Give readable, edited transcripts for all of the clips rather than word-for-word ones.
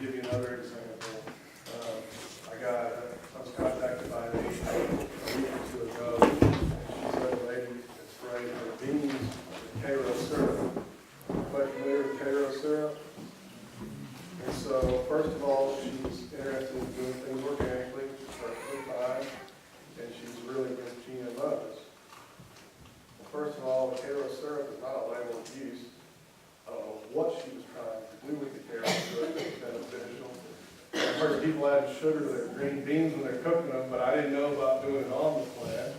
give you another example, I was contacted by a week or two ago, and she said a lady had sprayed her beans with Karo syrup. Quite familiar with Karo syrup? And so, first of all, she's interested in doing things organically, which is perfectly fine, and she's really against GMOs. Well, first of all, the Karo syrup is not a label of use. I don't know what she was trying to do with the Karo syrup that was beneficial. I've heard people add sugar to their green beans when they're cooking them, but I didn't know about doing it on the plant.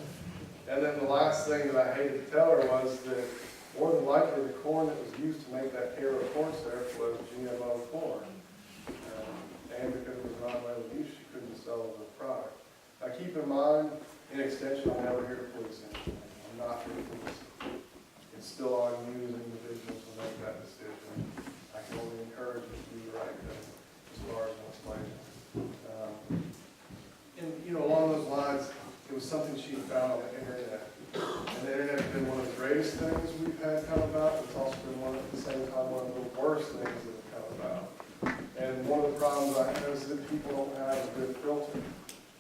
And then the last thing that I hated to tell her was that more than likely the corn that was used to make that Karo corn syrup was GMO corn. And because it was non-label use, she couldn't sell the product. Now keep in mind, in extension, I'm never here to police anything. I'm not here to police it. It's still on you as individuals to make that decision. I can only encourage you to do the right thing as far as what's labeled. And you know, along those lines, it was something she found on the internet. And the internet has been one of the greatest things we've had come about, but it's also been one at the same time one of the worst things that have come about. And one of the problems I have is that people don't have a good filter.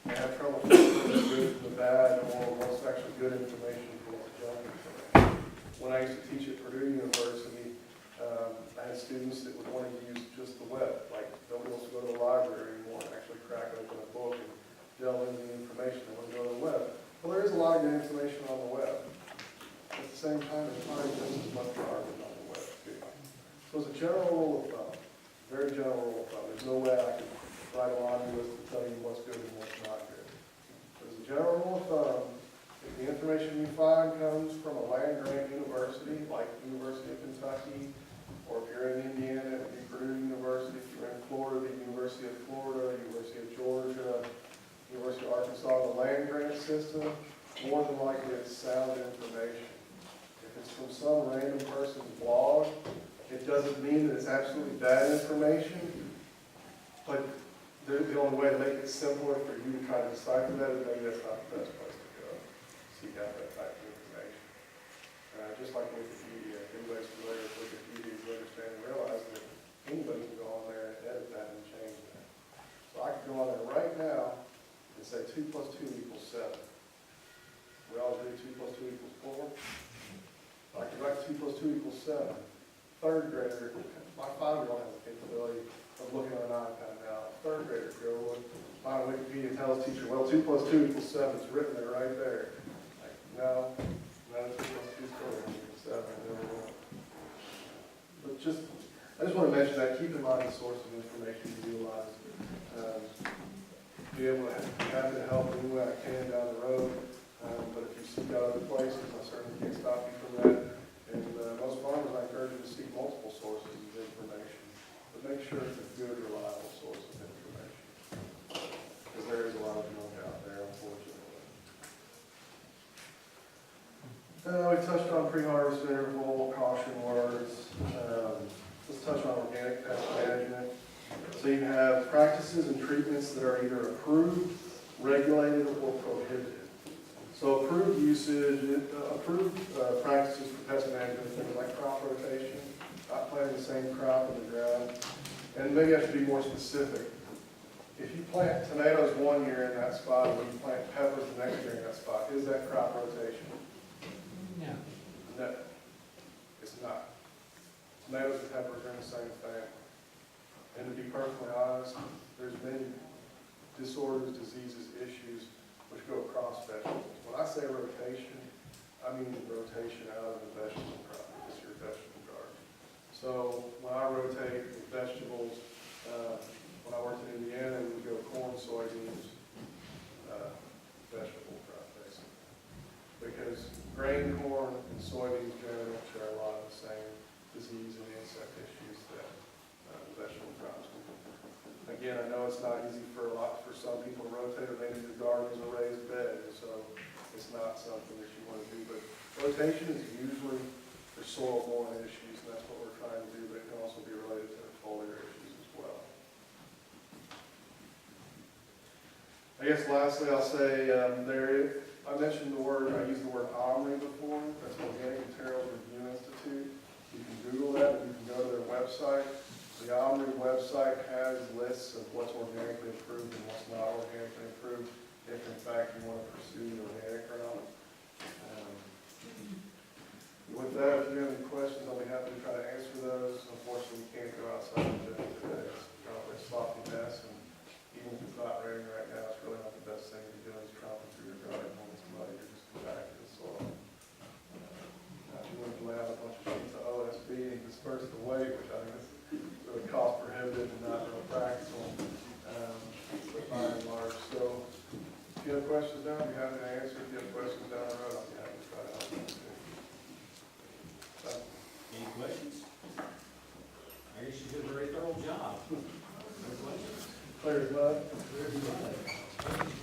They have trouble filtering the good from the bad, or what's actually good information from what's junk information. When I used to teach at Purdue University, I had students that would want to use just the web, like nobody wants to go to the library anymore and actually crack open a book and delve into the information. They want to go to the web. Well, there is a lot of good information on the web. At the same time, there's probably just as much garbage on the web, too. So as a general rule of thumb, very general rule of thumb, there's no way I could write a laundry list to tell you what's good and what's not good. But as a general rule of thumb, if the information you find comes from a land-grant university, like University of Kentucky, or if you're in Indiana, it would be Purdue University. If you're in Florida, the University of Florida, University of Georgia, University of Arkansas, the land-grant system, more than likely it's sound information. If it's from some random person's blog, it doesn't mean that it's absolutely bad information, but the only way to make it simpler for you to try to decipher that is maybe that's not the best place to go. Seek out that type of information. Just like Wikipedia, if anybody's familiar with Wikipedia, you understand and realize that anybody can go on there and edit that and change that. So I could go on there right now and say 2 + 2 = 7. We all agree 2 + 2 = 4. I could write 2 + 2 = 7. Third grader, my 5-year-old has the capability of looking on an iPad now. Third grader could go and find Wikipedia and tell his teacher, well, 2 + 2 = 7. It's written there right there. Like, no, 2 + 2 = 7. But I just want to mention that. Keep in mind the source of information you utilize. Be able to happy to help any way I can down the road. But if you seek out other places, I certainly can't stop you from that. And most farmers, I encourage you to seek multiple sources of information, but make sure it's a good, reliable source of information, because there is a lot of junk out there, unfortunately. We touched on pre-harvest interval, caution words. Let's touch on organic pest management. So you have practices and treatments that are either approved, regulated, or prohibited. So approved practices for pest management, things like crop rotation, not planting the same crop in the ground. And maybe I should be more specific. If you plant tomatoes one year in that spot, and you plant peppers the next year in that spot, is that crop rotation? No. No, it's not. Tomatoes and peppers are in the same family. And to be perfectly honest, there's many disorders, diseases, issues which go across vegetables. When I say rotation, I mean rotation out of the vegetable crop, it's your vegetable garden. So when I rotate with vegetables, when I worked in Indiana, we would go corn, soybeans, vegetable crop, basically. Because grain corn and soybeans generally share a lot of the same disease and insect issues that the vegetable crops do. Again, I know it's not easy for some people to rotate, or maybe the garden is a raised bed, so it's not something that you want to do. But rotation is usually for soil-borne issues, and that's what we're trying to do, but it can also be related to foliar issues as well. I guess lastly, I'll say I mentioned I used the word OMRI before. That's Organic Materials Review Institute. You can Google that, and you can go to their website. The Omri website has lists of what's organically approved and what's not organically approved, if in fact you want to pursue the organic or not. With that, if you have any questions, I'll be